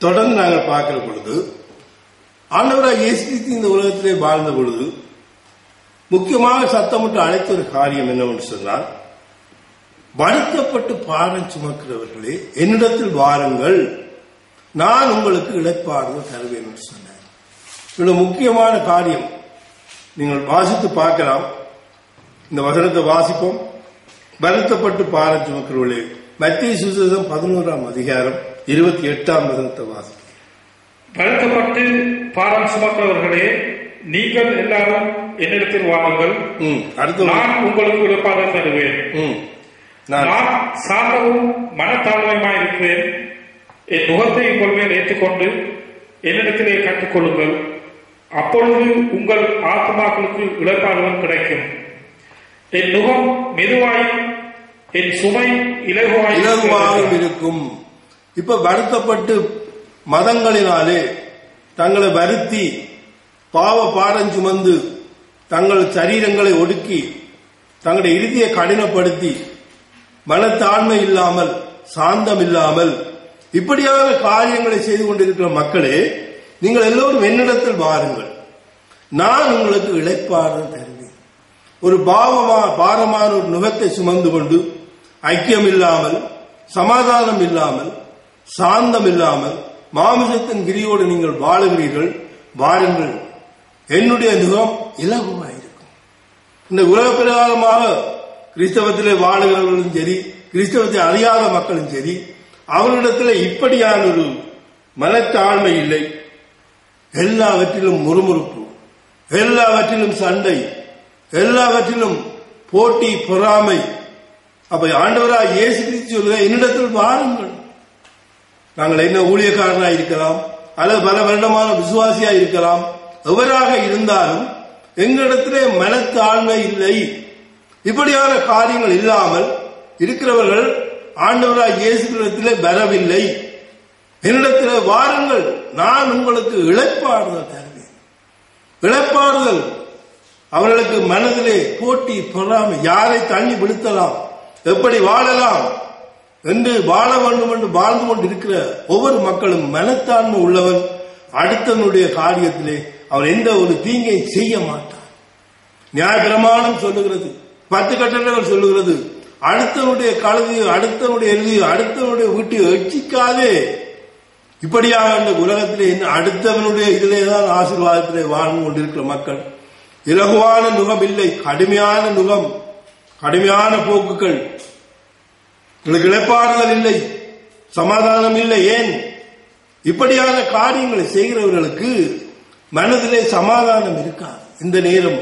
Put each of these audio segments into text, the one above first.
தொடர்ந்து நாங்கள் பார்க்கிற பொழுது ஆண்டவராக இயேசு கிறிஸ்து இந்த உலகத்திலே வாழ்ந்த பொழுது முக்கியமாக சத்தமிட்டு அழைத்த ஒரு காரியம் என்னவென்று சொன்னால், வருத்தப்பட்டு பாரம் சுமக்கிறவர்களே என்னிடத்தில் வாருங்கள், நான் உங்களுக்கு இளைப்பாறுதல் தருவேன் என்று சொன்னார். இவ்வளவு முக்கியமான காரியம் நீங்கள் வாசித்து பார்க்கலாம். இந்த வசனத்தை வாசிப்போம். வருத்தப்பட்டு பாரம் சுமக்கிறவர்களே, மத்தேயு சுவிசேஷம் 11ஆம் அதிகாரம் 28ஆம் வசனத்தை வாசிப்போம். வருத்தப்பட்டு பாரம் சுமக்கிறவர்களே நீங்கள் எல்லாரும் என்னிடத்தில் வாருங்கள், நான் உங்களுக்கு இளைப்பாறுதல் தருவேன். நான் சாந்தமும் மனத்தாழ்மையுமாய் இருக்கிறேன். என் நுகத்தை உங்கள் மேல் ஏற்றுக்கொண்டு என்னிடத்திலே கற்றுக்கொள்ளுங்கள், அப்பொழுது உங்கள் ஆத்மாக்களுக்கு இளைப்பாறுதல் கிடைக்கும். என் நுகம் மெதுவாயும் என் சுமை இலகுவாயும் இருக்கும். இப்ப வருத்தப்பட்டு மதங்களினாலே தங்களை வருத்தி பாவ பாரம் சுமந்து தங்கள் சரீரங்களை ஒடுக்கி தங்களுடைய இறுதியை கடினப்படுத்தி மனத்தாழ்மை இல்லாமல் சாந்தம் இல்லாமல் இப்படியான காரியங்களை செய்து கொண்டிருக்கிற மக்களே, நீங்கள் எல்லோரும் என்னிடத்தில் வாருங்கள், நான் உங்களுக்கு இளைப்பாறுதல் தருவேன். ஒரு பாரமான ஒரு நுகத்தை சுமந்து கொண்டு ஐக்கியம் இல்லாமல் சமாதானம் இல்லாமல் சாந்தம் இல்லாமல் மாமிசத்தின் கிரியோடு நீங்கள் வாழுகிறீர்கள், வாருங்கள், என்னுடைய நுகம் இலகுவாயிருக்கும். இந்த உலக பிரகாரமாக கிறிஸ்தவத்திலே வாழுகிறவர்களும் சரி, கிறிஸ்தவத்தை அறியாத மக்களும் சரி, அவர்களிடத்தில் இப்படியான ஒரு மனத்தாழ்மை இல்லை. எல்லாவற்றிலும் முறுமுறுப்பு, எல்லாவற்றிலும் சண்டை, எல்லாவற்றிலும் போட்டி பொறாமை. அப்ப ஆண்டவராக இயேசு கிறிஸ்து சொல்லுங்க, என்னிடத்தில் வாருங்கள். நாங்கள் என்ன ஊழியக்காரனாக இருக்கலாம் அல்லது பல வருடமான விசுவாசியாக இருக்கலாம், எவராக இருந்தாலும் எங்களிடத்திலே மனத்தாழ்மை இல்லை. இப்படியான காரியங்கள் இல்லாமல் இருக்கிறவர்கள் ஆண்டவராக இயேசுவிடத்திலே வரவில்லை. என்னிடத்திலே வாருங்கள், நான் உங்களுக்கு இளைப்பாறுதல் தருவேன். இளைப்பாறுதல் அவர்களுக்கு மனதிலே போட்டி பொறாமை, யாரை தண்ணி விழுத்தலாம், எப்படி வாழலாம் என்று வாழ வேண்டும் என்று வாழ்ந்து கொண்டிருக்கிற ஒவ்வொரு மக்களும் மனத்தாழ்மை உள்ளவன் அடுத்தவனுடைய காரியத்திலே அவர் எந்த ஒரு தீங்கை செய்ய மாட்டார். நியாயப்பிரமாணம் சொல்லுகிறது, 10 கட்டளைகள் சொல்லுகிறது, அடுத்தவனுடைய கழுதியை அடுத்தவனுடைய எழுதியை அடுத்தவனுடைய வீட்டை எச்சிக்காதே. இப்படியாக இந்த உலகத்திலே அடுத்தவனுடைய இதிலேதான் ஆசீர்வாதத்திலே வாழ்ந்து கொண்டிருக்கிற மக்கள். இலகுவான நுகம் இல்லை, கடுமையான நுகம், கடுமையான போக்குகள், இளைப்பாறுதல் இல்லை, சமாதானம் இல்லை. ஏன்? இப்படியான காரியங்களை செய்கிறவர்களுக்கு மனதிலே சமாதானம் இருக்காது. இந்த நேரம்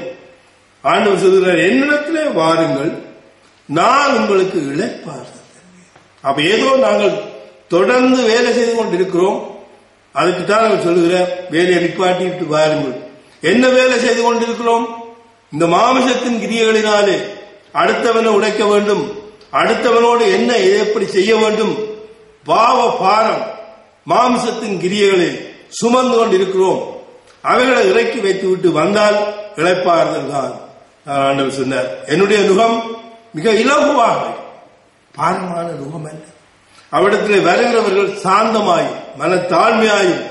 ஆண்டவர் சொல்கிறார், என்னிடத்திலே வாருங்கள், நான் உங்களுக்கு இளைப்பாறுதல் தருவேன். அப்ப ஏதோ நாங்கள் தொடர்ந்து வேலை செய்து கொண்டிருக்கிறோம், அதுக்கு தான் நாங்கள் சொல்லுகிறேன், வேலையை நிப்பாட்டிட்டு வாருங்கள். என்ன வேலை செய்து கொண்டிருக்கிறோம்? இந்த மாமிசத்தின் கிரியைகளினாலே அடுத்தவனை உடைக்க வேண்டும், அடுத்தவனோடு என்ன எப்படி செய்ய வேண்டும், பாவ பாரம் மாமிசத்தின் கிரியைகளை சுமந்து கொண்டிருக்கிறோம். அவைகளை இறக்கி வைத்து விட்டு வந்தால் இளைப்பாறுதல் தான். ஆண்டவர் சொன்னார், என்னுடைய நுகம் மிக இலகுவாக, பாரமான நுகம் அல்ல. அவரிடத்தில் வருகிறவர்கள் சாந்தமாயும் மனத்தாழ்மையாயும்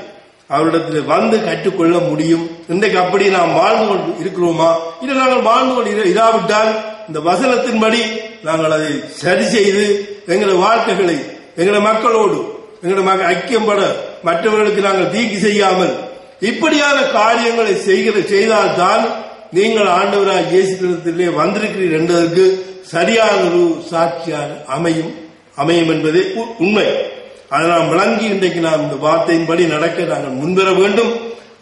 அவரிடத்தில் வந்து கற்றுக்கொள்ள முடியும். இன்றைக்கு அப்படி நாம் வாழ்ந்து கொண்டு இருக்கிறோமா? இல்லை நாங்கள் வாழ்ந்து கொண்டு இராவிட்டால் இந்த வசனத்தின்படி நாங்கள் அதை சரி செய்து எங்கள் வாழ்க்கைகளை எங்களை மக்களோடு எங்களை ஐக்கியம்பட மற்றவர்களுக்கு நாங்கள் தீங்கு செய்யாமல் இப்படியான காரியங்களை செய்தால்தான் நீங்கள் ஆண்டவராக இயேசு கிறிஸ்துவிலே வந்திருக்கிறீர்கள் என்பதற்கு சரியான ஒரு சாட்சியாக அமையும் என்பதே உண்மை. அதை நாம் விளங்கி இன்றைக்கு நாம் இந்த வார்த்தையின்படி நடக்க நாங்கள் முன்வர வேண்டும்.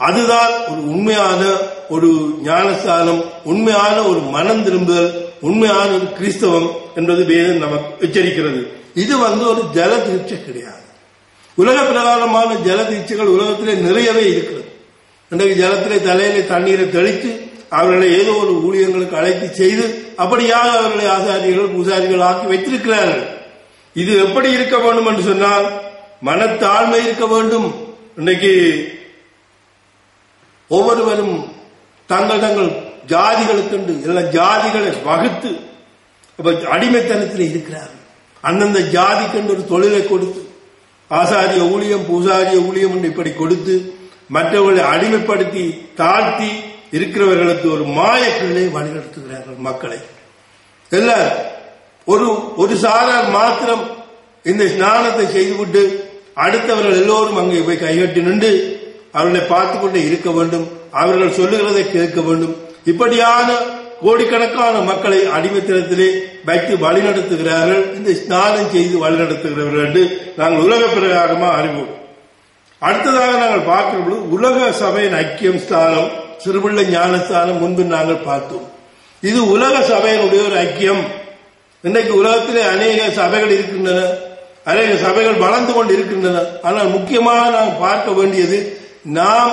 அதுதான் ஒரு உண்மையான ஒரு ஞானஸ்தானம், உண்மையான ஒரு மனம் திரும்புதல், உண்மையான ஒரு கிறிஸ்தவம் என்பது வேதம் நமக்கு எச்சரிக்கிறது. இது ஒரு ஜல தீட்சை கிடையாது. உலக பிரகாரமான ஜல தீட்சைகள் உலகத்திலே நிறையவே இருக்கிறது. இன்றைக்கு ஜலத்திலே தலையிலே தண்ணீரை தெளித்து அவர்களை ஏதோ ஒரு ஊழியர்களுக்கு அழைத்து செய்து அப்படியாக அவர்களை ஆசாரியர்கள் பூசாரிகள் ஆக்கி வைத்திருக்கிறார்கள். இது எப்படி இருக்க வேண்டும் என்று சொன்னால் மனத்தாழ்மை இருக்க வேண்டும். இன்றைக்கு ஒவ்வொருவரும் தங்கள் தங்கள் ஜாதிகளுக்கு எல்லா ஜாதிகளை வகுத்து அடிமைத்தனத்தில் இருக்கிறார்கள். அந்தந்த ஜாதிக்கு ஒரு தொழிலை கொடுத்து ஆசாரிய ஊழியம், பூசாரிய ஊழியம் என்று இப்படி கொடுத்து மற்றவர்களை அடிமைப்படுத்தி தாழ்த்தி இருக்கிறவர்களுக்கு ஒரு மாயக்கிள்ளை வழிநடத்துகிறார்கள் மக்களை. எல்லாரும் ஒரு சாரார் மாத்திரம் இந்த ஸ்நானத்தை செய்துவிட்டு அடுத்தவர்கள் எல்லோரும் அங்கே போய் கைகட்டி நின்று அவர்களை பார்த்து கொண்டே இருக்க வேண்டும், அவர்கள் சொல்லுகிறதை கேட்க வேண்டும். இப்படியான கோடிக்கணக்கான மக்களை அடிமைத்தனத்திலே வைத்து வழிநடத்துகிறார்கள். இந்த ஸ்நானம் செய்து வழிநடத்துகிறவர்கள் என்று நாங்கள் உலக பிரகாரமாக அறிவோம். அடுத்ததாக நாங்கள் பார்க்கிற பொழுது உலக சபையின் ஐக்கியம் ஸ்தானம், சிறுபிள்ளை ஞானஸ்தானம் முன்பு நாங்கள் பார்த்தோம். இது உலக சபையினுடைய ஒரு ஐக்கியம். இன்றைக்கு உலகத்திலே அநேக சபைகள் இருக்கின்றன, அநேக சபைகள் வளர்ந்து கொண்டு இருக்கின்றன. ஆனால் முக்கியமாக நாம் பார்க்க வேண்டியது, நாம்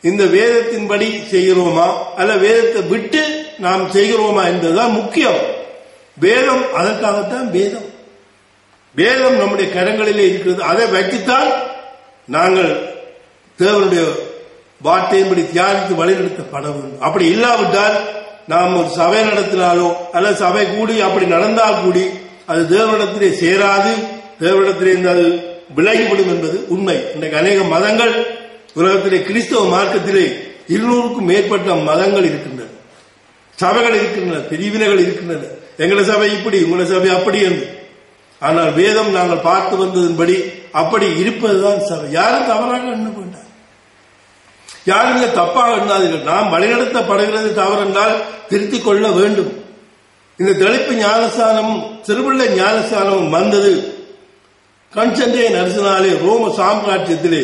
இந்த வேதத்தின்படி செய்கிறோமா அல்ல வேதத்தை விட்டு நாம் செய்கிறோமா என்பதுதான் முக்கியம். வேதம் அதற்காகத்தான் வேதம். வேதம் நம்முடைய கரங்களிலே இருக்கிறது. அதை வைத்துத்தான் நாங்கள் தேவனுடைய வார்த்தையின்படி தியானித்து வழிநடத்தப்பட வேண்டும். அப்படி இல்லாவிட்டால் நாம் ஒரு சபை நடத்தினாலோ அல்ல சபை கூடி அப்படி நடந்தால் கூடி அது தேவனிடத்திலே சேராது, தேவனிடத்திலே அது விலகிவிடும் என்பது உண்மை. இன்றைக்கு அநேக மதங்கள் உலகத்திலே, கிறிஸ்தவ மார்க்கத்திலே 200க்கும் மேற்பட்ட மதங்கள் இருக்கின்றன, சபைகள் இருக்கின்றன, பிரிவினைகள் இருக்கின்றன. எங்களை சபை இப்படி, உங்களை சபை அப்படி என்று. ஆனால் வேதம் நாங்கள் பார்த்து வந்ததன்படி அப்படி இருப்பதுதான் சபை. யாரும் தவறாக எண்ண வேண்டாம், யாரும் தப்பாக எண்ணாதீர்கள். நாம் வழிநடத்தப்படுகிறது தவறென்றால் திருத்திக் கொள்ள வேண்டும். இந்த தெளிப்பு ஞானஸ்தானமும் சிறுபிள்ளை ஞானஸ்தானமும் வந்தது கான்ஸ்டன்டைன் அரசனாலே ரோம சாம்ராஜ்யத்திலே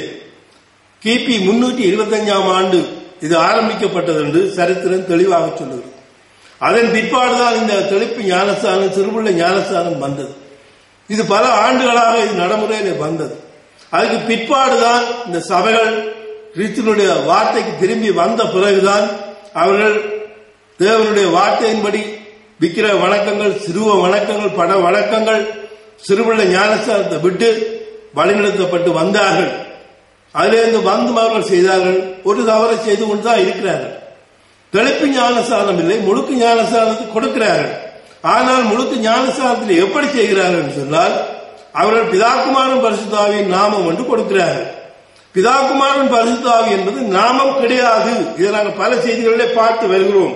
கிபி 325ஆம் ஆண்டு இது ஆரம்பிக்கப்பட்டது என்று சரித்திரம் தெளிவாக சொல்லுகிறது. அதன் பிற்பாடுதான் இந்த தெளிப்பு ஞானஸ்தானம், சிறுபிள்ளை ஞானஸ்தானம் வந்தது. இது பல ஆண்டுகளாக இது நடைமுறையில் வந்தது. அதுக்கு பிற்பாடுதான் இந்த சபைகள் கிறிஸ்துவனுடைய வார்த்தைக்கு திரும்பி வந்த பிறகுதான் அவர்கள் தேவனுடைய வார்த்தையின்படி விக்கிர வணக்கங்கள், சிறுவ வணக்கங்கள், பட வணக்கங்கள், சிறுபிள்ளை ஞானஸ்தானத்தை விட்டு வழிநடத்தப்பட்டு வந்தார்கள். அதிலிருந்து வந்து அவர்கள் செய்தார்கள். ஒரு தவறை செய்து கொண்டுதான் இருக்கிறார்கள். தெளிப்பு ஞானஸ்தானம் இல்லை, முழுக்கு ஞானஸ்தானத்தை கொடுக்கிறார்கள். ஆனால் முழுக்கு ஞானஸ்தானத்தில் எப்படி செய்கிறார்கள் என்று சொன்னால், அவர்கள் பிதாகுமாரன் பரிசுத்த ஆவியின் நாமம் என்று கொடுக்கிறார்கள். பிதாகுமாரன் பரிசுத்த ஆவி என்பது நாமம் கிடையாது. இதை நாங்கள் பல செய்திகளிலே பார்த்து வருகிறோம்.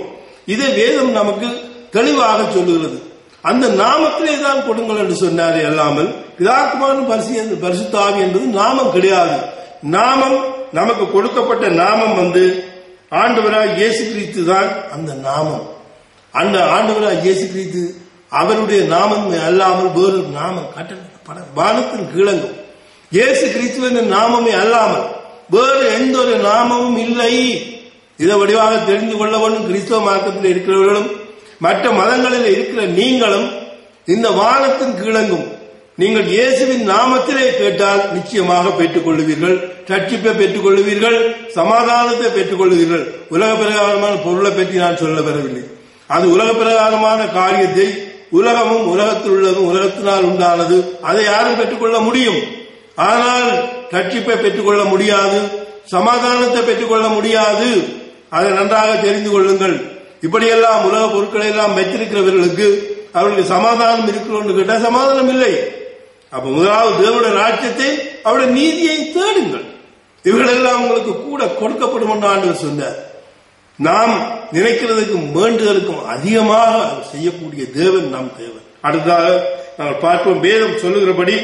இதை வேதம் நமக்கு தெளிவாக சொல்லுகிறது. அந்த நாமத்திலே தான் கொடுங்கள் என்று சொன்னாரே அல்லாமல் பிதாகுமாரன் பரிசுத்த ஆவி என்பது நாமம் கிடையாது. நாமம் நமக்கு கொடுக்கப்பட்ட நாமம் ஆண்டவராய் இயேசு கிறிஸ்து தான் அந்த நாமம். அந்த ஆண்டவராய் இயேசு கிறிஸ்து அவருடைய நாமம் அல்லாமல் வேறு நாமம் கட்டளை வானத்தில் கீழங்கும். இயேசு கிறிஸ்துவின் நாமமே அல்லாமல் வேறு எந்த ஒரு நாமமும் இல்லை. இதை வடிவாக தெரிந்து கொள்ள வேண்டும். கிறிஸ்தவ மார்க்கத்தில் இருக்கிறவர்களும் மற்ற மதங்களில் இருக்கிற நீங்களும் இந்த வானத்தின் கீழங்கும் நீங்கள் இயேசுவின் நாமத்திலே கேட்டால் நிச்சயமாக பெற்றுக் கொள்ளுவீர்கள், ரட்சிப்பை பெற்றுக் கொள்ளுவீர்கள், சமாதானத்தை பெற்றுக் கொள்ளுவீர்கள். உலக பிரகாரமான பொருளை பற்றி நான் சொல்ல வரவில்லை. அது உலக பிரகாரமான காரியத்தை உலகமும் உலகத்தில் உள்ளதும் உலகத்தினால் உண்டானது, அதை யாரும் பெற்றுக்கொள்ள முடியும். ஆனால் ரட்சிப்பை பெற்றுக்கொள்ள முடியாது, சமாதானத்தை பெற்றுக்கொள்ள முடியாது. அதை நன்றாக தெரிந்து கொள்ளுங்கள். இப்படியெல்லாம் உலக பொருட்களை எல்லாம் வைத்திருக்கிறவர்களுக்கு அவர்களுக்கு சமாதானம் இருக்கிறோம் கேட்டால் சமாதானம் இல்லை. அப்ப முதலாவது தேவனுடைய ராஜ்யத்தை, அவருடைய நீதியை தேடுங்கள். இவர்களெல்லாம் உங்களுக்கு கூட கொடுக்கப்படும் என்று ஆண்டவர் சொன்னார். நாம் நினைக்கிறதுக்கும் வேண்டுதலுக்கும் அதிகமாக செய்யக்கூடிய தேவன் நம் தேவன். அடுத்ததாக நாங்கள் பார்ப்போம். வேதம் சொல்லுகிறபடி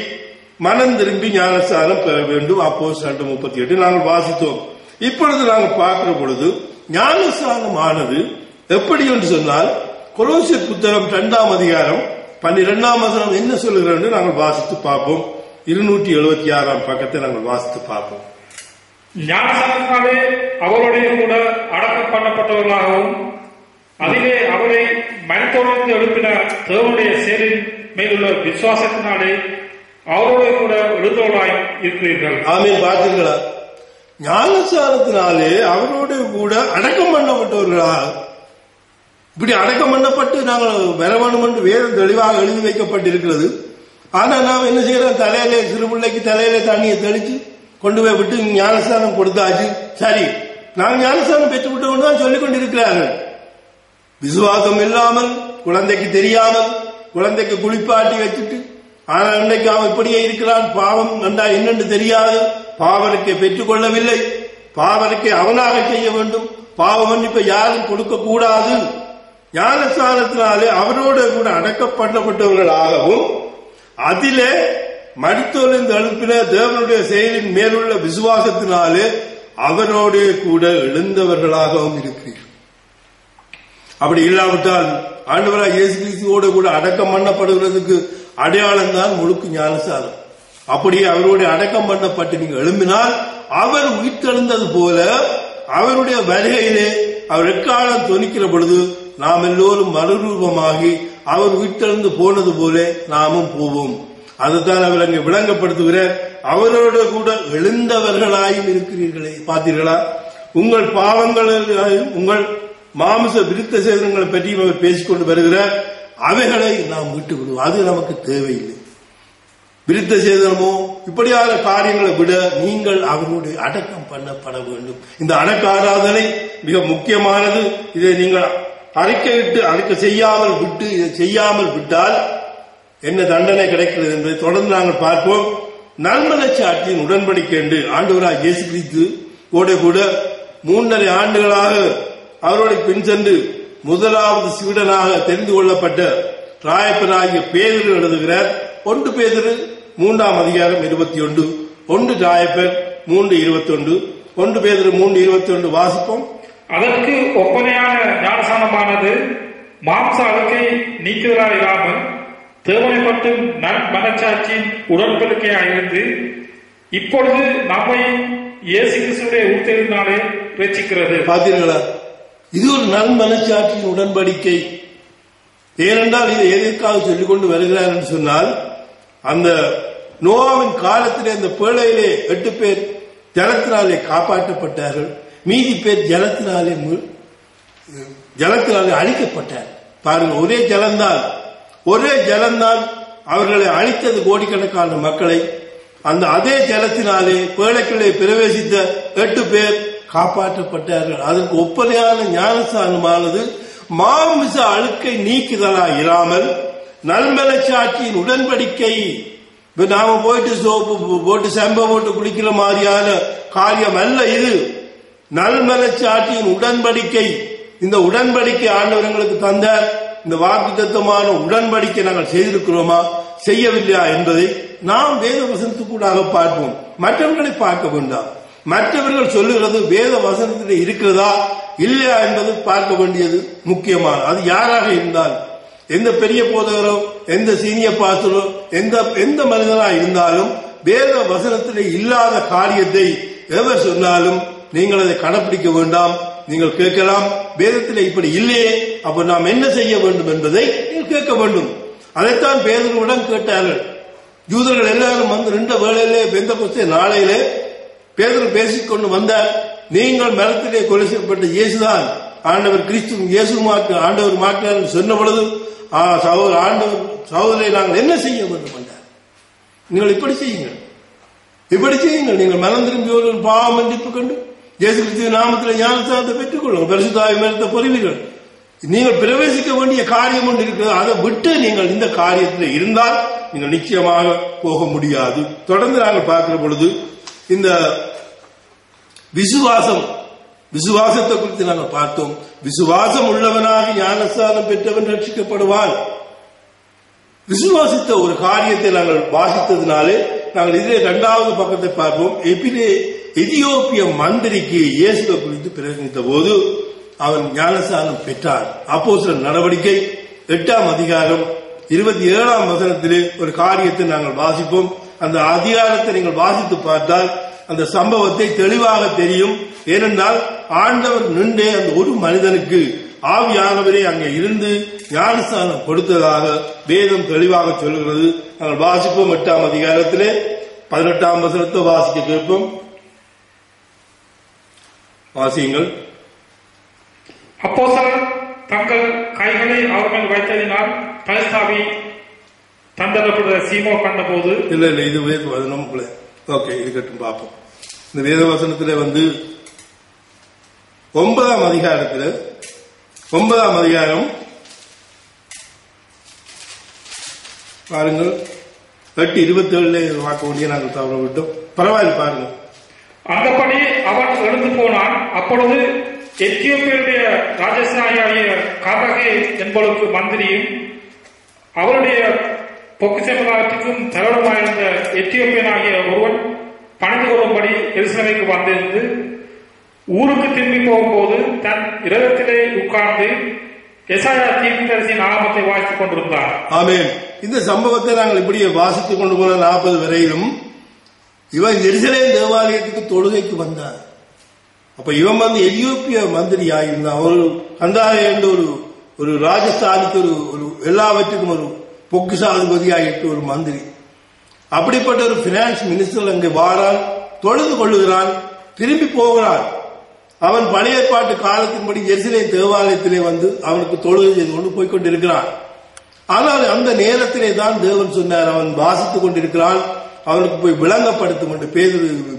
மனம் திரும்பி ஞானஸ்தானம் பெற வேண்டும். அப்போஸ்தலர் 2:38 நாங்கள் வாசித்தோம். இப்பொழுது நாங்கள் பார்க்கிற பொழுது ஞானஸ்தானம் ஆனது எப்படி என்று சொன்னால், கொலோசியர் புத்தகம் 2ஆம் அதிகாரம் 12ஆம் வசனம் என்ன சொல்லுகிறது என்று நாங்கள் வாசித்து பார்ப்போம். 276ஆம் பக்கத்தை நாங்கள் வாசித்து பார்ப்போம். ஞானஸ்தானத்தினாலே அவருடைய கூட அடக்கம் பண்ணப்பட்டவர்களாகவும் அதிலே அவரை மனிதர்களுக்கு எழுப்பின தேவனுடைய செயலின் மேலுள்ள விசுவாசத்தினாலே அவரோட கூட எழுந்தவர்களாய் இருக்கிறீர்கள். ஆமென். பார்த்தீர்களா? ஞானஸ்தானத்தினாலே அவரோட கூட அடக்கம் பண்ணப்பட்டவர்களாக, இப்படி அடக்கம் பண்ணப்பட்டு நாங்கள் வர வேண்டும் என்று வேதம் தெளிவாக எழுதி வைக்கப்பட்டிருக்கிறது. ஆனா நாம் என்ன செய்யறோம்? தலையிலே சிறுபிள்ளைக்கு தலையிலே தண்ணியை தெளிச்சு கொண்டு போய் விட்டு ஞானஸ்தானம் கொடுத்தாச்சு. சரி, நாங்கள் ஞானஸ்தானம் பெற்றுவிட்டோம் தான் சொல்லிக் கொண்டிருக்கிறார்கள். விசுவாசம் இல்லாமல், குழந்தைக்கு தெரியாமல், குழந்தைக்கு குளிப்பாட்டி வச்சுட்டு ஆனால் இன்றைக்கு அவன் இப்படியே இருக்கிறான். பாவம் கண்டா என்னென்று தெரியாது, பாவனுக்கை பெற்றுக் கொள்ளவில்லை, பாவனுக்கை அவனாக செய்ய வேண்டும், பாவ மன்னிப்பை யாரும் கொடுக்க கூடாது. ஞானஸ்நானத்தினாலே அவரோட கூட அடக்கப்பட்டவர்களாகவும் அதிலே மரித்தோரிலிருந்து எழுப்பின தேவனுடைய செயலின் மேலுள்ள விசுவாசத்தினாலே அவரோட கூட எழுந்தவர்களாகவும் இருக்கிறீர்கள். அப்படி இல்லாவிட்டால் ஆண்டவராய் இயேசு கிறிஸ்துவோடு கூட அடக்கம் பண்ணப்படுகிறதுக்கு அடையாளம் தான் முழுக்கு ஞானஸ்நானம். அப்படியே அவரோட அடக்கம் பண்ணப்பட்டு நீங்க எழும்பினால் அவர் உயிர்த்தெழுந்தது போல அவருடைய வருகையிலே அவர் எக்காலம் தொனிக்கிற பொழுது நாம் எல்லோரும் மறுரூபமாகி அவர் உயிர்த்தெழுந்து போனது போல நாமும் போவோம். அதுதான் அவர் அங்கே விளங்கப்படுத்துகிறார். அவரோட கூட எழுந்தவர்களாயும் இருக்கிறீர்களே. பார்த்தீர்களா? உங்கள் பாவங்களையும் உங்கள் மாமிச விருத்த சேதனங்களை பற்றியும் அவர் பேசிக்கொண்டு வருகிறார். அவைகளை நாம் விட்டு விடுவோம், அது நமக்கு தேவையில்லை. விருத்த சேதனமோ இப்படியான காரியங்களை விட நீங்கள் அவருடைய அடக்கம் பண்ணப்பட வேண்டும். இந்த அடக்க ஆராதனை மிக முக்கியமானது. இதை நீங்கள் அறிக்கை செய்யாமல் விட்டு இதை செய்யாமல் விட்டால் என்ன தண்டனை கிடைக்கிறது என்பதை தொடர்ந்து நாங்கள் பார்ப்போம். நல்மனச்சாட்சியின் உடன்படிக்கை என்று ஆண்டவராய் இயேசு கிறிஸ்து கூட 3.5 ஆண்டுகளாக அவரோட பின் சென்று முதலாவது சீடனாக தெரிந்து கொள்ளப்பட்ட ராயப்பனாகிய பேதுரு எழுதுகிறார். 1 பேதுரு 3ஆம் அதிகாரம் 21, 1 ராயப்பர் 3:21, 1 பேதுரு 3:21 வாசிப்போம். அதற்கு ஒப்பனையான ஞானசானமானது மாம்ச அழுக்கை நீக்குவதாயிராமல் தேவனை மட்டும் மனச்சாட்சியின் உடன்படிக்கையாயிருந்து இப்பொழுது நம்மை இயேசு கிறிஸ்துவினுடைய உயிர்த்தெழுதலினாலே ரட்சிக்கிறது. பார்த்தீர்களா? இது ஒரு நன்மனச்சாட்சியின் உடன்படிக்கை. ஏனென்றால் இதை எதற்காக சொல்லிக் கொண்டு வருகிறார் என்று சொன்னால், அந்த நோவாவின் காலத்திலே அந்த பேழையிலே 8 பேர் ஜலத்தினாலே காப்பாற்றப்பட்டார்கள், மீதி பேர் ஜலத்தினாலே அழிக்கப்பட்டார். பாருங்க, ஒரே ஜலம்தான் அவர்களை அழித்தது கோடிக்கணக்கான மக்களை. அந்த அதே ஜலத்தினாலே பேழைக்குள்ளே பிரவேசித்த 8 பேர் காப்பாற்றப்பட்டார்கள். அதற்கு ஒப்பனையான ஞானஸ்நானமானது மாமிச அழுக்கை நீக்குதலா இராமல் நல்மனச்சாட்சியின் உடன்படிக்கை. நாம போயிட்டு சோப்பு போட்டு செம்ப போட்டு குளிக்கிற மாதிரியான காரியம் அல்ல இது. நல்மனச்சாட்சியின் உடன்படிக்கை. இந்த உடன்படிக்கை ஆண்டவர் எங்களுக்கு தந்தார். இந்த வாக்குத்தத்தமான உடன்படிக்கை நாங்கள் செய்திருக்கிறோமா செய்யவில்லையா என்பதை நாம் வேத வசனத்துக்கூடாக பார்ப்போம். மற்றவர்களை பார்க்க வேண்டாம். மற்றவர்கள் சொல்லுகிறது வேத வசனத்தில் இருக்கிறதா இல்லையா என்பது பார்க்க வேண்டியது முக்கியமான. அது யாராக இருந்தால், எந்த பெரிய போதகரோ எந்த சீனியர் பாஸ்டரோ எந்த மனிதனா இருந்தாலும் வேத வசனத்தில் இல்லாத காரியத்தை எவர் சொன்னாலும் நீங்கள் அதை கடைபிடிக்க வேண்டாம். நீங்கள் கேட்கலாம், வேதத்தில் இப்படி இல்லையே, அப்ப நாம் என்ன செய்ய வேண்டும் என்பதை நீங்கள் கேட்க வேண்டும். அதைத்தான் பேதுருவிடம் கேட்டார்கள். யூதர்கள் எல்லாரும் வந்து 2 வேளையிலே பெந்தெகோஸ்தே நாளையிலே பேதுரு பேசிக்கொண்டு வந்தார். நீங்கள் மரத்திலே கொலை செய்யப்பட்ட இயேசுதான் ஆண்டவர் கிறிஸ்து, இயேசு ஆண்டவர் மாற்றார் சொன்ன பொழுது சகோதரரை நாங்கள் என்ன செய்ய வேண்டும் என்றார். நீங்கள் இப்படி செய்யுங்கள். நீங்கள் மனம் திரும்பி பாவம் மன்னிப்பு கண்டு இயேசு கிறிஸ்து நாமத்தில் ஞானஸ்நானத்தை பெற்றுக் கொள்ளுங்கள், பரிசுத்த ஆவி மேலத்தை பொறுவீர்கள். நீங்கள் பிரவேசிக்க வேண்டிய காரியம் ஒன்று இருக்கிறது. அதை விட்டு நீங்கள் இந்த காரியத்தில் இருந்தால் நீங்கள் நிச்சயமாக போக முடியாது. தொடர்ந்து நாங்கள் பார்க்கிற பொழுது இந்த விசுவாசத்தை குறித்து நாங்கள் பார்த்தோம். விசுவாசம் உள்ளவனாக ஞானஸ்நானம் பெற்றவன் ரட்சிக்கப்படுவான். விசுவாசித்த ஒரு காரியத்தை நாங்கள் வாசித்ததினாலே நாங்கள் இதிலே 2வது பக்கத்தை பார்ப்போம். எதியோப்பிய மந்திரிக்கு இயேசுவை குறித்து பிரசங்கித்த போது அவன் ஞானஸ்நானம் பெற்றான். அப்போஸ்தலர் நடவடிக்கை 8ஆம் அதிகாரம் 27ஆம் வசனத்திலே ஒரு காரியத்தை நாங்கள் வாசிப்போம். அந்த அதிகாரத்தை நீங்கள் வாசித்து பார்த்தால் அந்த சம்பவத்தை தெளிவாக தெரியும். ஏனென்றால் ஆண்டவர் நின்றே அந்த ஒரு மனிதனுக்கு ஆவியானவரே அங்கே இருந்து ஞானஸ்நானம் கொடுத்ததாக வேதம் தெளிவாக சொல்கிறது. நாங்கள் வாசிப்போம். 8ஆம் அதிகாரத்திலே 18ஆம் வசனத்தை வாசிக்க கேட்போம். வாசியுங்கள். அப்போஸ்தலர் தங்கள் கைகளை அவர்கள் வைத்ததினால் பரிசாவி தந்தரப்படுற சீமோ கண்டபோது இல்ல இது வேத வசனம். ஓகே, இருக்கட்டும் பார்ப்போம். இந்த வேத வசனத்துல 9ஆம் அதிகாரத்தில் 9ஆம் அதிகாரம் பாருங்கள் 8:27 பார்க்க வேண்டிய நாங்கள் தவற விட்டோம். பரவாயில்ல, பாருங்க. அந்தபடி அவன் எழுந்து போனான். அப்பொழுது எத்தியோப்பியருடைய ராஜசாயியாகிய காதகே என்பவளுக்கு மந்திரியும் அவருடைய பொக்கிஷத்துக்கும் தலைவருமாயிருந்த எத்தியோப்பியனாகிய ஒருவன் பணிந்து கொள்ளும்படி எருசலேமுக்கு வந்திருந்து ஊருக்கு திரும்பி போகும்போது தன் இரதத்திலே உட்கார்ந்து எசாயா தீர்க்கதரிசியின் நாமத்தை வாசித்துக் கொண்டிருந்தார். ஆமென். இந்த சம்பவத்தை நாங்கள் இப்படியே வாசித்துக் கொண்டு போன 40 வரையிலும் இவன் எருசலேம் தேவாலயத்துக்கு தொழுகைக்கு வந்தார். அப்ப இவன் வந்து எத்தியோப்பிய மந்திரி ஆயிருந்தான். ஒரு கந்தாய என்ற ஒரு ராஜஸ்தானுக்கு ஒரு எல்லாவற்றுக்கும் ஒரு பொக்கிஷாதிபதியாயிட்டு ஒரு மந்திரி. அப்படிப்பட்ட ஒரு பினான்ஸ் மினிஸ்டர் அங்கே வாரான், தொழுது கொள்ளுகிறான், திரும்பி போகிறான். அவன் பழைய ஏற்பாட்டு காலத்தின்படி எருசலேம் தேவாலயத்திலே வந்து அவனுக்கு தொழுகை செய்து கொண்டு போய்கொண்டிருக்கிறான். ஆனால் அந்த நேரத்திலே தான் தேவன் சொன்னார், அவன் வாசித்துக் கொண்டிருக்கிறான், அவனுக்கு போய் விளங்கப்படுத்தும் என்று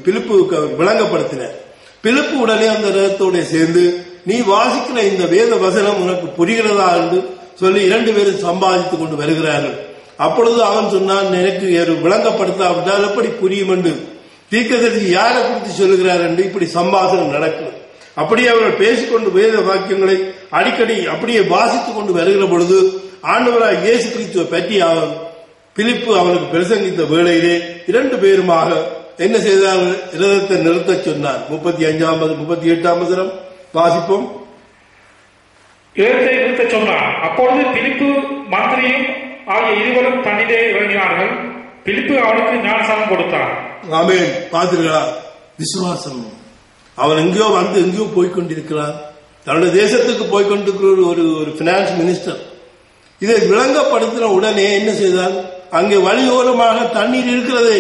பிலிப்புக்கு விளங்கப்படுத்தினார். பிலிப்பு உடனே அந்த ரதத்தோட சேர்ந்து நீ வாசிக்கிற இந்த வேத வசனம் உனக்கு புரிகிறதா என்று சொல்லி 2 பேரும் சம்பாதித்துக் கொண்டு வருகிறார்கள். அப்பொழுது அவன் சொன்னான், எனக்கு விளங்கப்படுத்தாவிட்டால் எப்படி புரியும் என்று. தீர்க்கதரிசி யாரை குறித்து சொல்லுகிறார் என்று இப்படி சம்பாஷணம் நடக்கும். அப்படியே அவர்கள் பேசிக்கொண்டு வேத வாக்கியங்களை அடிக்கடி அப்படியே வாசித்துக் கொண்டு வருகிற பொழுது ஆண்டவராய் இயேசு கிறிஸ்துவை பற்றி அவன் பிலிப்பு அவனுக்கு பிரசங்கித்த வேளையிலே 2 பேருமாக என்ன செய்தார்கள்? இரதத்தை நிறுத்த சொன்னார். 38 வாசிப்போம். இரதத்தை நிறுத்த சொன்னார். அப்பொழுது பிலிப்பு மந்திரியும் ஆகிய இருவரும் தண்ணீரே இறங்கினார்கள். பிலிப்பு அவனுக்கு ஞானசானம் கொடுத்தார். ஆமென். பார்த்தீர்களா? விசுவாசம். அவன் எங்கேயோ வந்து எங்கேயோ போய்கொண்டிருக்கிறான். தன்னுடைய தேசத்துக்கு போய்கொண்டிருக்கிற ஒரு பினான்ஸ் மினிஸ்டர் இதை விளங்கப்படுத்தின உடனே என்ன செய்தான்? அங்கே வழியோரமாக தண்ணீர் இருக்கிறதே,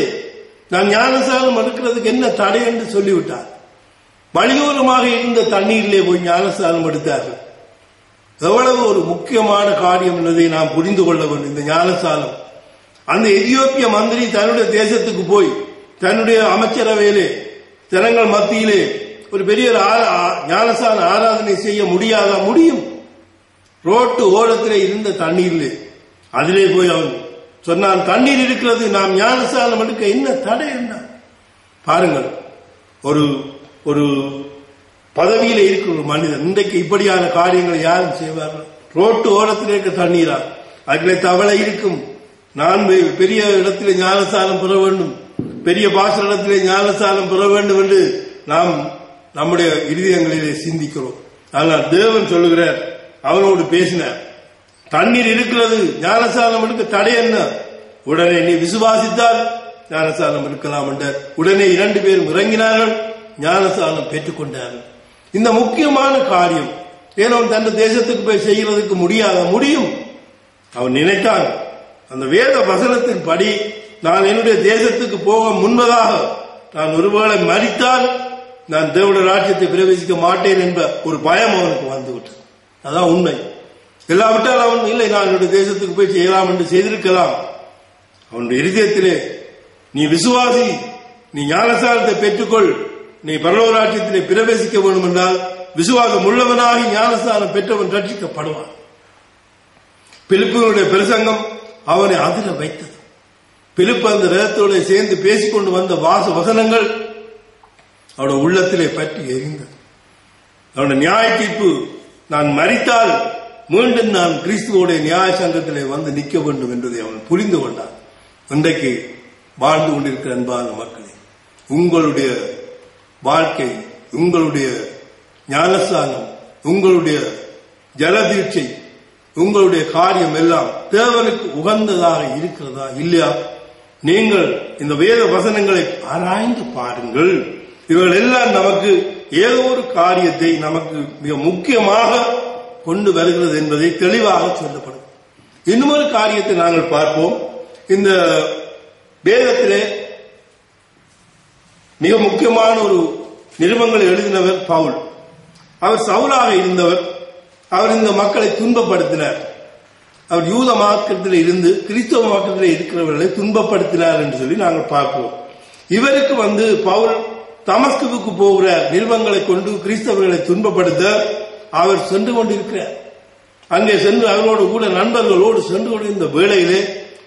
நான் ஞானசானம் எடுக்கிறதுக்கு என்ன தடை என்று சொல்லிவிட்டார். வழியோரமாக இருந்த தண்ணீரிலே போய் ஞானசானம் எடுத்தார்கள். எவ்வளவு ஒரு முக்கியமான காரியம் என்பதை நாம் புரிந்து கொள்ள வேண்டும். இந்த ஞானசானம் அந்த எத்தியோப்பிய மந்திரி தன்னுடைய தேசத்துக்கு போய் தன்னுடைய அமைச்சரவையிலே ஜனங்கள் மத்தியிலே ஒரு பெரிய ஞானசான ஆராதனை செய்ய முடியாதா? முடியும். ரோட்டு ஓரத்திலே இருந்த தண்ணீரிலே அதிலே போய் அவன் சொன்னான், தண்ணீர் இருக்கிறது, நாம் ஞானசானம் எடுக்க என்ன தடை என்ன? பாருங்கள், ஒரு பதவியில இருக்கிற ஒரு மனிதன் இன்றைக்கு இப்படியான காரியங்களை யாரும் செய்வார்கள்? ரோட்டு ஓரத்தில் இருக்க தண்ணீரா? அதிலே தவளை இருக்கும். நான் பெரிய இடத்திலே ஞானசானம் பெற வேண்டும், பெரிய பாசனத்திலே ஞானசானம் பெற வேண்டும் என்று நாம் நம்முடைய இருதயங்களிலே சிந்திக்கிறோம். ஆனால் தேவன் சொல்லுகிறார், அவனோடு பேசினார், தண்ணீர் இருக்கிறது, ஞானசானம் எடுக்க தடை என்ன? உடனே நீ விசுவாசித்தால் ஞானசானம் எடுக்கலாம் என்ற உடனே 2 பேரும் இறங்கினார்கள், ஞானசானம் பெற்றுக்கொண்டார்கள். இந்த முக்கியமான காரியம் ஏனோ தன் தேசத்துக்கு போய் செய்கிறதுக்கு முடியும். அவன் நினைத்தான், அந்த வேத வசனத்தின் படி நான் என்னுடைய தேசத்துக்கு போக முன்பதாக நான் ஒருவேளை மரித்தால் நான் தேவனுடைய ராஜ்யத்தை பிரவேசிக்க மாட்டேன் என்ற ஒரு பயம் அவனுக்கு வந்துவிட்டது. அதான் உண்மை. இல்லாவிட்டால் அவன் இல்லை, நான் என்னுடைய தேசத்துக்கு போய் செய்யலாம் என்று செய்திருக்கலாம். அவனுடைய இருதயத்திலே நீ விசுவாசி, நீ ஞானசானத்தை பெற்றுக்கொள், நீ பரலோக ராஜ்யத்திலே பிரவேசிக்க வேண்டும் என்றால் விசுவாசம் உள்ளவனாகி ஞானஸ்தானம் பெற்றவன் ரட்சிக்கப்படுவான். பிலிப்புடைய பிரசங்கம் அவனை அதிர வைத்தது. பிலிப்பு அந்த ரதத்தோடு சேர்ந்து பேசிக்கொண்டு வந்த வசனங்கள் அவனுடைய உள்ளத்திலே பற்றி எரிந்தது. அவனுடைய நியாய தீர்ப்பு, நான் மரித்தால் மீண்டும் நான் கிறிஸ்துவோடைய நியாய சங்கத்திலே வந்து நிற்க வேண்டும் என்பதை அவன் புரிந்து கொண்டான். இன்றைக்கு வாழ்ந்து கொண்டிருக்கிற அன்பான மக்களே, உங்களுடைய வாழ்க்கை, உங்களுடைய ஞானஸ்தானம், உங்களுடைய ஜலதீட்சை, உங்களுடைய காரியம் எல்லாம் தேவனுக்கு உகந்ததாக இருக்கிறதா இல்லையா? நீங்கள் இந்த வேத வசனங்களை ஆராய்ந்து பாருங்கள். இவர்கள் எல்லாம் நமக்கு ஏதோ ஒரு காரியத்தை நமக்கு மிக முக்கியமாக கொண்டு வருகிறது என்பதை தெளிவாக சொல்லப்படும். இன்னொரு காரியத்தை நாங்கள் பார்ப்போம். இந்த வேதத்திலே மிக முக்கியமான ஒரு நிருபங்களை எழுதினவர் பவுல். அவர் சவுலாக இருந்தவர். அவர் இந்த மக்களை துன்பப்படுத்தினார். அவர் யூத மார்க்கத்தில் இருந்து கிறிஸ்தவ மார்க்கத்தில் இருக்கிறவர்களை துன்பப்படுத்தினார் என்று சொல்லி நாங்கள் பார்ப்போம். இவருக்கு பவுல் தமஸ்குவுக்கு போகிறார். நிருபங்களை கொண்டு கிறிஸ்தவர்களை துன்பப்படுத்த அவர் சென்று கொண்டிருக்கிறார். அங்கே சென்று அவரோடு கூட நண்பர்களோடு சென்று கொண்டிருந்த வேளையிலே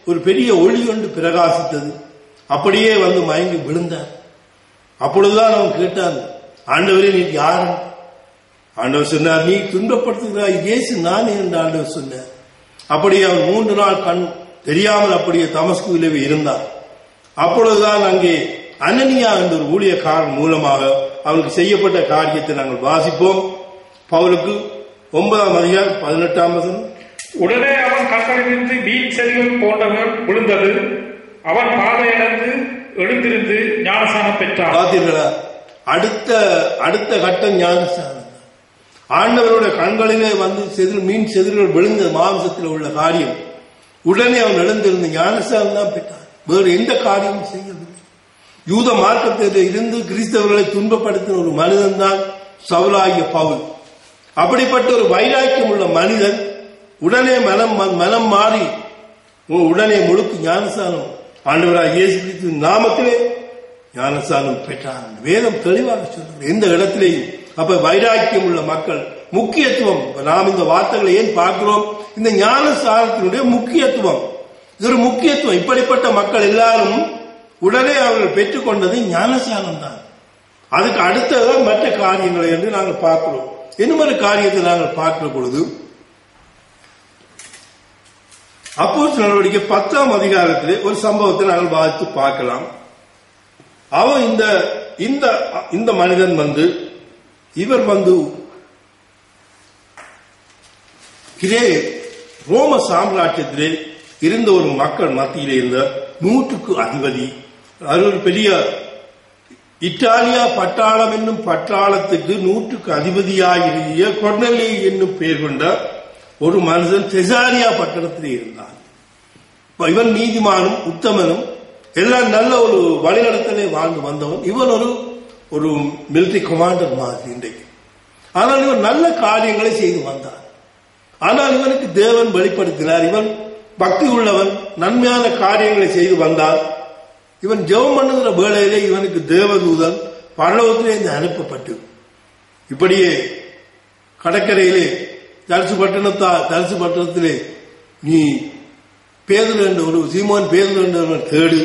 ஒரு பெரிய ஒளி ஒன்று பிரகாசித்தது. அப்படியே வந்து மயங்கி விழுந்தார். அப்பொழுதுதான் அவன் கேட்டான், ஆண்டவரே நீ யார்? ஆண்டவர் சொன்னார், நீ துன்பப்படுத்துகிறாய் இயேசு நானே என்று ஆண்டவர் சொன்னார். அப்படியே அவன் 3 நாள் கண் தெரியாமல் அப்படியே தமஸ்குவிலே இருந்தான். அப்பொழுதுதான் அங்கே அனனியா என்ற ஒரு ஊழியக்காரன் மூலமாக அவனுக்கு செய்யப்பட்ட காரியத்தை நாங்கள் வாசிப்போம். பவுலுக்கு 9ஆம் அதிகாரம் 18ஆம் வசனம். உடனே அவன் கண்களிலிருந்து மீன் செடிகள் போன்றவர்கள் விழுந்தது. அவன் பாதையிலிருந்து எழுந்திருந்து ஞானஸ்நானம் பெற்றான். பார்த்தீர்களா? அடுத்த கட்டம் ஞானஸ்நானம். ஆண்டவருடைய கண்களிலே வந்து மீன் செதில்கள் விழுந்த மாம்சத்தில் உள்ள காரியம். உடனே அவன் எழுந்திருந்து ஞானஸ்நானம் தான் பெற்றான். வேறு எந்த காரியமும் செய்யவில்லை. யூத மார்க்கத்தில் இருந்து கிறிஸ்தவர்களை துன்பப்படுத்தின ஒரு மனிதன் தான் சவுலாகிய பவுல். அப்படிப்பட்ட ஒரு வைராக்கியம் உள்ள மனிதன் உடனே மனம் மாறி உடனே முழுக்க ஞானஸ்நானம் ஆண்டவராகிய இயேசு கிறிஸ்துவின் நாமத்திலே ஞானஸ்நானம் பெற்றான். வேதம் தெளிவாக சொல்றது எந்த இடத்திலேயும். அப்ப வைராக்கியம் உள்ள மக்கள் முக்கியத்துவம். நாம் இந்த வார்த்தைகளை ஏன் பார்க்கிறோம்? இந்த ஞானஸ்நானத்தினுடைய முக்கியத்துவம். இது ஒரு முக்கியத்துவம். இப்படிப்பட்ட மக்கள் எல்லாரும் உடனே அவர்கள் பெற்றுக்கொண்டது ஞானஸ்நானம் தான். அதுக்கு அடுத்ததான் மற்ற காரியங்களை என்று நாங்கள் பார்க்கிறோம். இன்னும் ஒரு காரியத்தை நாங்கள் பார்க்கிற பொழுது அப்போஸ்தலர் நடவடிக்கை 10ஆம் அதிகாரத்திலே ஒரு சம்பவத்தை நாங்கள் வாசித்து பார்க்கலாம். அவன் இந்த மனிதன் இவர் ரோம சாம்ராஜ்யத்திலே இருந்த ஒரு மக்கள் மத்தியிலே இருந்த 100க்கு அதிபதி. அது ஒரு பெரிய இத்தாலியா பட்டாளம் என்னும் பட்டாளத்துக்கு 100க்கு அதிபதியாகிய கொர்னேலியு என்னும் பெயர் கொண்ட ஒரு மனுஷன் செசாரியா பட்டணத்திலே இருந்தான். இவன் நீதிமானும் உத்தமனும் எல்லாம் நல்ல ஒரு வழிநடத்தலே வாழ்ந்து வந்தவன். இவன் ஒரு மிலிட்டரி கமாண்டர் மாதிரி இன்றைக்கு. ஆனால் இவன் நல்ல காரியங்களை செய்து வந்தான். ஆனால் இவனுக்கு தேவன் வெளிப்படுத்தினார். இவன் பக்தி உள்ளவன், நன்மையான காரியங்களை செய்து வந்தால் இவன் ஜெபம் பண்ணுகிற வேளையிலே இவனுக்கு தேவதூதன் பரலோகத்திலே அனுப்பப்பட்டு இப்படியே கடற்கரையிலே தரிசு பட்டணத்திலே நீ பேதுரு என்ற ஒரு சீமோன் பேதுரு என்றவன் தேடு,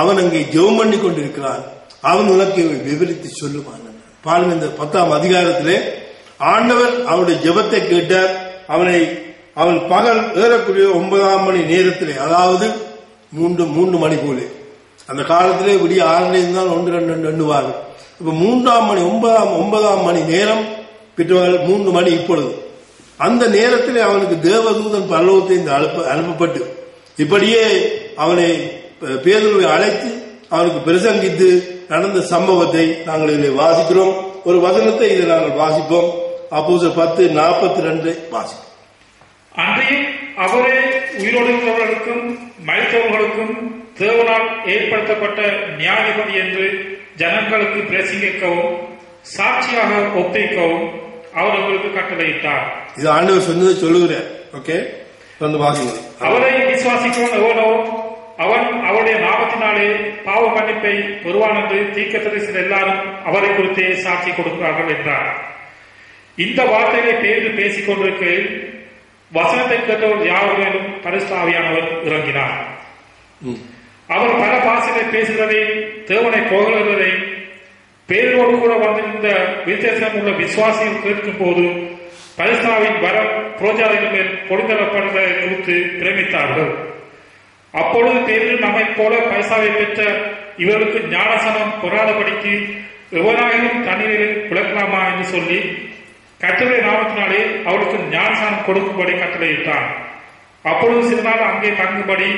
அவன் அங்கே ஜெபம் பண்ணி கொண்டிருக்கிறான், அவன் உனக்கு விவரித்து சொல்லுவான். பாருங்க, இந்த 10ஆம் அதிகாரத்திலே ஆண்டவர் அவனுடைய ஜெபத்தை கேட்டார். அவன் பகல் ஏறக்கூடிய 9ஆம் மணி நேரத்திலே, அதாவது 3 மணி போலே, அந்த காலத்திலே விடிய 6 இருந்தால் 1-2 எண்ணுவார்கள். இப்ப 3ஆம் மணி 9ஆம் மணி நேரம் பிற்பகல் 3 மணி. இப்பொழுது அந்த நேரத்திலே அவனுக்கு தேவதூதன் பரலோகத்தை அனுப்பப்பட்டு இப்படியே அவனை பேதுருவை அழைத்து அவனுக்கு பிரசங்கித்து நடந்த சம்பவத்தை நாங்கள் இதில் வாசிக்கிறோம். ஒரு வசனத்தை இதை நாங்கள் வாசிப்போம். அப்போஸ்தலர் 10:42 வாசிப்போம். அன்றையும் அவரே உயிரோடுள்ளவர்களுக்கும் மரித்தவர்களுக்கும் தேவனால் ஏற்படுத்தப்பட்ட நியாயாதிபதி என்று ஜனங்களுக்கு பிரசங்கிக்கவும் சாட்சியாக ஒப்பிக்கவும் அவர்களுக்கு கட்டளையிட்டார். இது ஆண்டவர் சொன்னதை சொல்லுகிறார். ஓகே, வாசிங்க. அவரை விசுவாசிக்கிறவன் எவனோ அவன் அவருடைய நாமத்தினாலே பாவ மன்னிப்பை பெறுவான் என்று தீர்க்கதரிசிகள் எல்லாரும் அவரை குறித்தே சாட்சி கொடுக்கிறார்கள் என்றார். இந்த வார்த்தைகளை பேசிக் கொண்டிருக்கையில் வசனத்தை கேட்டவர் யாவரும் பரிசுத்த ஆவியானவர் இறங்கினார். அவர் பல பாஷைகளை பேசுகிறதை, தேவனை புகழுகிறதை பேரோடு கூட வந்திருந்த வித்தியாசம் உள்ள விசுவாசிகள் கேட்கும் போது பரிசுத்தாவின் வரம் புரோஜாதிகள் மேல் கொடுத்தரப்படுவதை குறித்து பிரமித்தார்கள். அப்பொழுது பேரு நம்மை போல பைசாவை பெற்ற இவர்களுக்கு ஞானசனம் பெறாதபடிக்கு எவனாயினும் தண்ணீரில் விளக்கலாமா என்று சொல்லி கட்டளை நாமத்தினாலே அவளுக்கு ஞானசானம் கொடுக்கும்படி கட்டளையிட்டான். அப்பொழுது சில நாள் அங்கே தங்கும்படி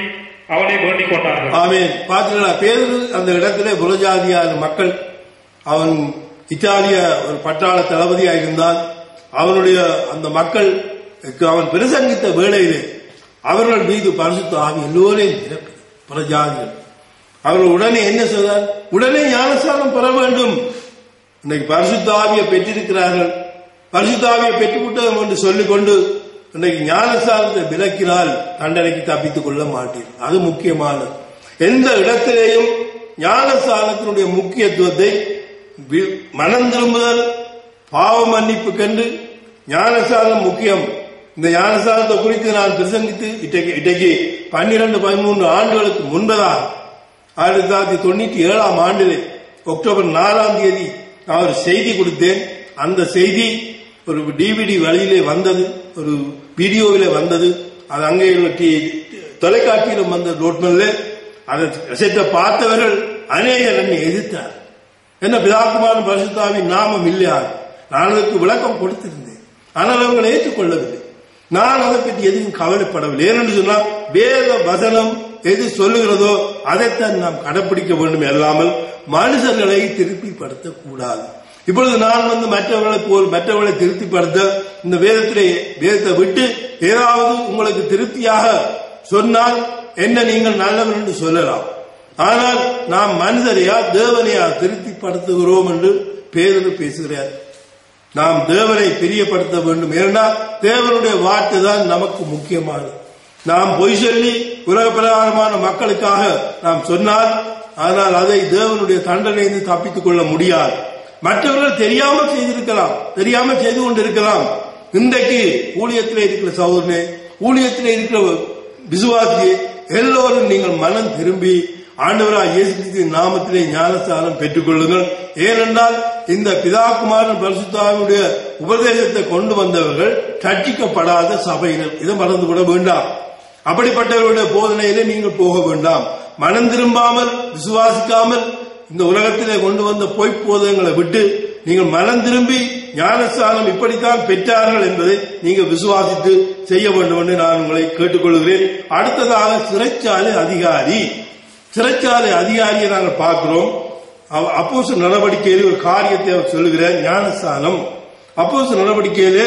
அவனை வேண்டிக் கொண்டார்கள். ஆமென். பாத்தீங்களா, பேதுரு அந்த இடத்திலே புறஜாதியான மக்கள், அவன் இத்தாலிய ஒரு பட்டாள தளபதியாக இருந்தால் அவனுடைய அந்த மக்கள் அவன் பிரசங்கித்த வேளையிலே அவர்கள் மீது பரிசுத்த ஆவி எல்லோரையும் நிரப்பி புறஜாதிகள் அவர்கள் உடனே என்ன செய்தார்? உடனே ஞானஸ்நானம் பெற வேண்டும். இன்னைக்கு பரிசுத்த ஆவியை பெற்றிருக்கிறார்கள், பரிசுத்த ஆவியை பெற்றுவிட்டோம் என்று சொல்லிக்கொண்டு இன்னைக்கு ஞானஸ்நானத்தை விலக்கினால் தண்டனைக்கு தப்பித்துக் கொள்ள மாட்டீர்கள். அது முக்கியமானது. எந்த இடத்திலேயும் ஞானஸ்நானத்தினுடைய முக்கியத்துவத்தை மனம் திரும்புதல், பாவ மன்னிப்பு கண்டு ஞானஸ்நானம் முக்கியம். இந்த ஞானஸ்தானத்தை குறித்து நான் பிரசங்கித்து இன்றைக்கு 12-13 ஆண்டுகளுக்கு முன்பதாக 1997 ஆண்டிலே அக்டோபர் 4 நான் ஒரு செய்தி கொடுத்தேன். அந்த செய்தி ஒரு டிவிடி வழியிலே வந்தது, ஒரு வீடியோவிலே வந்தது. அது அங்கே தொலைக்காட்சியிலும் வந்த ரோட்மல்ல அதை பார்த்தவர்கள் அநேகர் என்னை எதிர்த்தார். என்ன பிதாகுமாரன் பரிசுத்தாவின் நாமம் இல்லையா? நான் அதற்கு விளக்கம் கொடுத்திருந்தேன். ஆனால் அவங்களை ஏற்றுக்கொள்ளவில்லை. நான் அதை பற்றி எதுவும் கவலைப்படவில்லை. ஏனென்று சொன்னால் வேத வசனம் எது சொல்லுகிறதோ அதைத்தான் நாம் கடைபிடிக்க வேண்டும், அல்லாமல் மனுஷர்களை திருப்திப்படுத்த கூடாது. இப்பொழுது நான் மற்றவர்களை திருப்திப்படுத்த இந்த வேதத்தை விட்டு ஏதாவது உங்களுக்கு திருப்தியாக சொன்னால் என்ன நீங்கள் நல்லவர் என்று சொல்லலாம். ஆனால் நாம் மனிதரையா தேவனையா திருப்திப்படுத்துகிறோம் என்று பேதுரு பேசுகிறார். நாம் தேவனை பிரியப்படுத்த வேண்டும். ஏனென்றால் தேவனுடைய வார்த்தை தான் நமக்கு முக்கியமானது. நாம் பொய் சொல்லி உலக பிரகாரமான மக்களுக்காக நாம் சொன்னால், ஆனால் அதை தேவனுடைய தண்டனையிலிருந்து தப்பித்துக் கொள்ள முடியாது. மற்றவர்கள் தெரியாமல் செய்திருக்கலாம், தெரியாமல் செய்து கொண்டிருக்கலாம். இன்றைக்கு ஊழியத்தில் இருக்கிற சகோதரனே, ஊழியத்தில் இருக்கிற விசுவாசியே, எல்லோரும் நீங்கள் மனம் திரும்பி ஆண்டவராக இயேசு கிறிஸ்துவின் நாமத்திலே ஞானஸ்தானம் பெற்றுக் கொள்ளுங்கள். ஏனென்றால் இந்த பிதாகுமாரன் பரிசுத்தாவினுடைய உபதேசத்தை கொண்டு வந்தவர்கள் ரட்சிக்கப்படாத சபையினர். இதை மறந்துவிட வேண்டாம். அப்படிப்பட்டவர்களுடைய போதனையிலே நீங்கள் போக வேண்டாம். மனம் திரும்பாமல் விசுவாசிக்காமல் இந்த உலகத்திலே கொண்டு வந்த பொய் போதகங்களை விட்டு நீங்கள் மனம் திரும்பி ஞானஸ்தானம் இப்படித்தான் பெற்றார்கள் என்பதை நீங்கள் விசுவாசித்து செய்ய வேண்டும் என்று நான் உங்களை கேட்டுக்கொள்கிறேன். அடுத்ததாக சிறைச்சாலை அதிகாரியை நாங்கள் பார்க்கிறோம். அப்போஸ்தலர் நடவடிக்கையில் ஒரு காரியத்தை அவர் சொல்லுகிறார். ஞானஸ்தானம் அப்போஸ்தலர் நடவடிக்கையிலே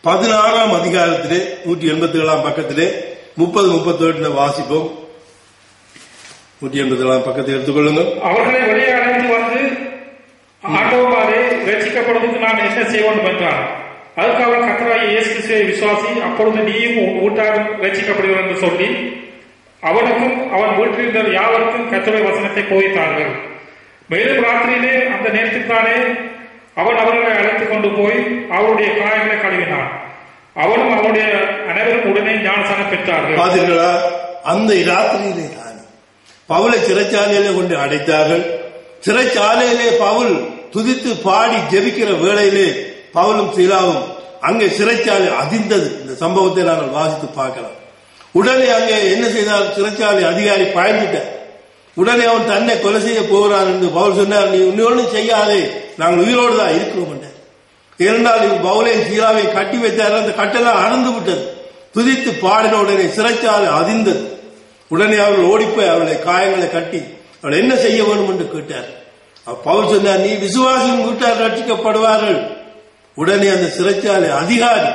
16 அதிகாரத்திலே 187 பக்கத்திலே 30-37 வாசிப்போம். 187 பக்கத்தை எடுத்துக்கொள்ளுங்கள். அவர்களை வெளியே அழைத்து வந்து ஆண்டவரே ரட்சிக்கப்படுவதற்கு நான் என்ன செய்வோம் என்றார். அதுக்கு அவர் கர்த்தராகிய இயேசு கிறிஸ்துவை விசுவாசி, அப்பொழுது நீயும் வீட்டாரும் ரட்சிக்கப்படுவார் என்று சொல்லி அவனுக்கும் அவன் வீட்டில் இருந்த யாவருக்கும் கர்த்தருடைய வசனத்தை போதித்தார்கள். மேலும் ராத்திரியிலே அந்த நேரத்திற்கானே அவன் அவர்களை அழைத்துக் கொண்டு போய் அவருடைய காயங்களை கழுவினான். அவனும் அவருடைய அனைவரும் உடனே ஞானஸ்நானம் பெற்றார்கள். பார்த்தீர்களா? அந்த ராத்திரியிலே தான் பவுலை சிறைச்சாலையிலே கொண்டு அடைத்தார்கள். சிறைச்சாலையிலே பவுல் துதித்து பாடி ஜெபிக்கிற வேளையிலே பவுலும் சீலாவும் அங்கே சிறைச்சாலை அதிர்ந்தது. இந்த சம்பவத்தை நாங்கள் வாசித்து பார்க்கலாம். உடனே அங்கே என்ன செய்தால் சிறைச்சாலை அதிகாரி பயந்துட்டார். உடனே அவன் தன்னை கொலை செய்ய போகிறான் என்று பவுல் சொன்னார். நீ இன்னொன்னு செய்யாதே, நாங்கள் உயிரோடு தான் இருக்கிறோம் என்றார். இரண்டால் பவுலையும் சீலாவை கட்டி வைத்தார். அந்த கட்டெல்லாம் அறந்து விட்டது. துதித்து பாடின உடனே சிறைச்சாலை அதிர்ந்தது. உடனே அவர்கள் ஓடிப்போய் அவருடைய காயங்களை கட்டி அவள் என்ன செய்ய வேண்டும் என்று கேட்டார். பவுல் சொன்னார், நீ விசுவாசியின் வீட்டார் ரட்சிக்கப்படுவார்கள். உடனே அந்த சிறைச்சாலை அதிகாரி,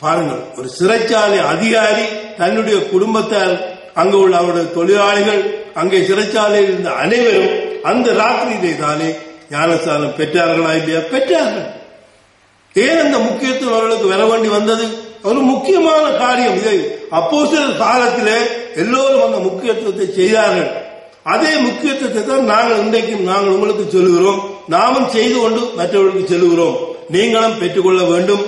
பாருங்கள், ஒரு சிறைச்சாலை அதிகாரி தன்னுடைய குடும்பத்தார், அங்கு உள்ள அவருடைய தொழிலாளிகள், அங்கே சிறைச்சாலையில் இருந்த அனைவரும் அந்த ராத்திரியிலே தானே ஞானஸ்நானம் பெற்றார்களா இல்லையா? பெற்றார்கள். ஏன் அந்த முக்கியத்துவம் அவர்களுக்கு வர வேண்டி வந்தது? ஒரு முக்கியமான காரியம். இதை அப்போஸ்தலர் காலத்திலே எல்லோரும் அந்த முக்கியத்துவத்தை செய்தார்கள். அதே முக்கியத்துவத்தை தான் நாங்கள் இன்றைக்கும் நாங்கள் உங்களுக்கு சொல்லுகிறோம். நாமும் செய்து கொண்டு மற்றவர்களுக்கு சொல்லுகிறோம். நீங்களும் பெற்றுக்கொள்ள வேண்டும்.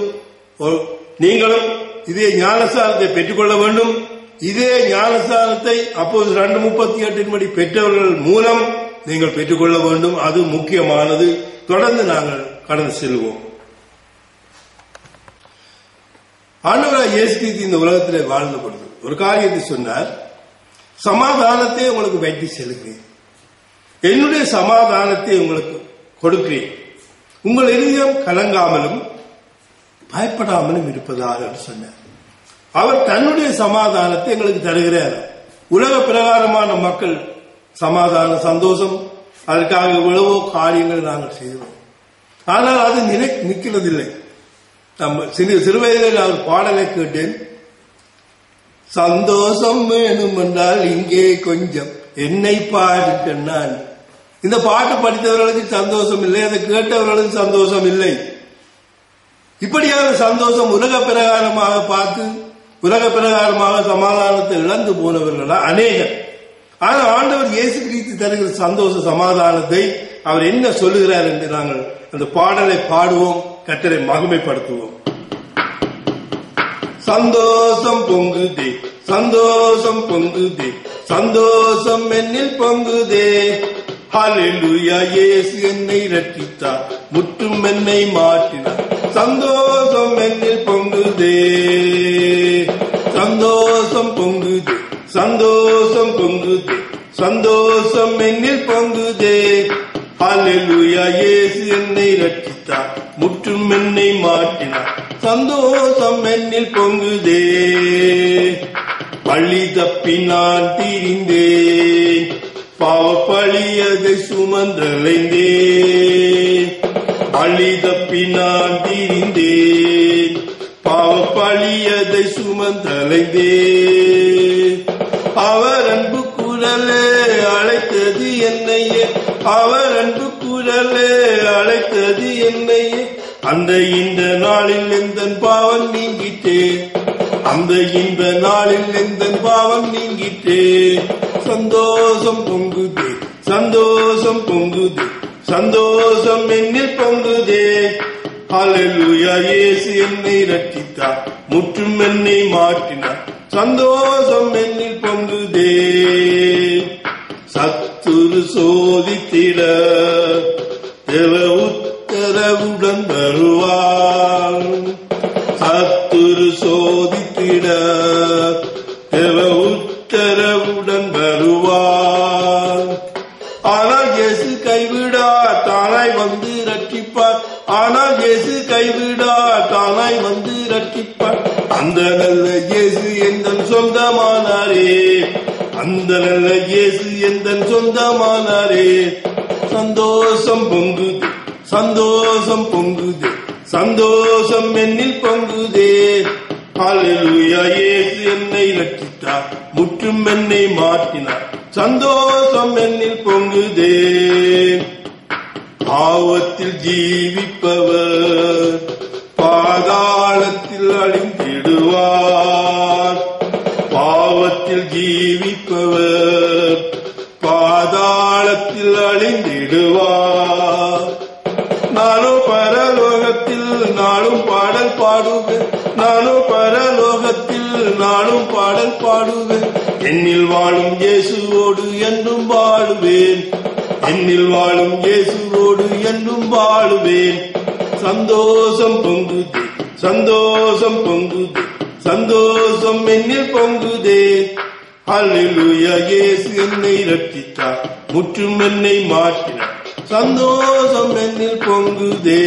நீங்களும் இதே ஞானஸ்நானத்தை பெற்றுக்கொள்ள வேண்டும். இதே ஞானஸ்நானத்தை அப்போது 2:38 படி பெற்றவர்கள் மூலம் நீங்கள் பெற்றுக்கொள்ள வேண்டும். அது முக்கியமானது. தொடர்ந்து நாங்கள் கடந்து செல்வோம். ஆண்டவராகிய இயேசு கிறிஸ்து இந்த உலகத்திலே வாழ்ந்த பொழுது ஒரு காரியத்தை சொன்னார். சமாதானத்தை உங்களுக்கு வைத்து செல்கிறேன், என்னுடைய சமாதானத்தை உங்களுக்கு கொடுக்கிறேன், உங்கள் இதயம் கலங்காமலும் பயப்படாமலும் இருப்பதாக சொன்னார். அவர் தன்னுடைய சமாதானத்தை எங்களுக்கு தருகிறார். உலக பிரகாரமான மக்கள் சமாதான சந்தோஷம், அதற்காக எவ்வளவோ காரியங்களை நாங்கள் செய்வோம். ஆனால் அது நிற்கிறதில்லை. நம்ம சிறுவயதில் அவர் பாடலை கேட்டேன். சந்தோஷம் வேணும் என்றால் இங்கே கொஞ்சம் என்னை பாடு நான். இந்த பாட்டு படித்தவர்களுக்கு சந்தோஷம் இல்லை, அதை கேட்டவர்களுக்கு சந்தோஷம் இல்லை. இப்படியான சந்தோஷம் உலக பிரகாரமாக பார்த்து உலக பிரகாரமாக சமாதானத்தை இழந்து போனவர்களா அநேகர். ஆனால் ஆண்டவர் இயேசு கிறிஸ்து தருகிற சந்தோஷ சமாதானத்தை அவர் என்ன சொல்லுகிறார் என்று நாங்கள் அந்த பாடலை பாடுவோம், கர்த்தரை மகிமைப்படுத்துவோம். சந்தோஷம் பொங்குதே, சந்தோஷம் பொங்குதே, சந்தோஷம் என்னில் பொங்குதே. ஹல்லேலூயா, இயேசு என்னை ரட்சித்தார், முற்றும் என்னை மாற்றினார், சந்தோஷம் என்னில் பொங்குதே. சந்தோஷம் பொங்குதே, சந்தோஷம் பொங்குதே, சந்தோஷம் என்னில் பொங்குதே. ஹல்லேலூயா, இயேசு என்னை ரட்சித்தார், முற்றும் என்னை மாற்றினார், சந்தோஷம் என்னில் பொங்குதே. பழி தப்பி நான் திரிந்தேன், பாவ பழியதை சுமந்தலைந்தேன். பழி தப்பி நான் திரிந்தேன், பாவ பழியதை சுமந்தலைந்தேன். அவர் அன்பு குரலே அழைத்தது என்னையே, அவர் அன்பு குரலே அழைத்தது என்னையே. அந்த இந்த நாளில் எந்த பாவம் நீங்கிட்டே, அந்த இந்த நாளில் எந்த பாவம் நீங்கிட்டே. சந்தோஷம் பொங்குதே, சந்தோஷம் பொங்குதே, சந்தோஷம் என்னில் பொங்குதே. ஹல்லேலூயா, இயேசு என்னை ரட்சித்தார், முற்றும் என்னை மாற்றினார், சந்தோஷம் என்னில் பொங்குதே. சத்துரு சோதித்திட தேவ உத்தரவுடன் வருவார். சத்துரு சோதித்திட தேவ உத்தரவுடன் வருவார். ஆனால் இயேசு கைவிடார், தானாய் வந்து ரட்சிப்பார். ஆனால் இயேசு கைவிடார், தானாய் வந்து ரட்சிப்பார். அந்த நல்ல இயேசு எந்தன் சொந்தமானாரே, அந்த நல்ல இயேசு எந்தன் சொந்தமானாரே. சந்தோஷம் பொங்குதே, சந்தோஷம் பொங்குதே, சந்தோஷம் என்னில் பொங்குதே. ஹல்லேலூயா, இயேசு என்னை ரட்சித்தார், முற்றும் என்னை மாற்றினார், சந்தோஷம் என்னில் பொங்குதே. பாவத்தில் ஜீவிப்பவர் பாதாளத்தில் அழிந்திடுவார். பாவத்தில் ஜீவிப்பவர் பாதாளத்தில் அழிந்திடுவார். நானும் பரலோகத்தில் நானும் பாடல் பாடுவேன், நானும் பரலோகத்தில் நானும் பாடல் பாடுவேன். என்னில் வாழும் இயேசுவோடு என்றும் வாழுவேன், என்னில் வாழும் இயேசுவோடு என்றும் வாழுவேன். சந்தோஷம் பொங்குதே, சந்தோஷம் பொங்குதே, சந்தோஷம் என்னில் பொங்குதே. ஹல்லேலூயா, இயேசு என்னை ரட்சித்தார், முற்றும் என்னை மாற்றினார், சந்தோஷம் என்னில் பொங்குதே.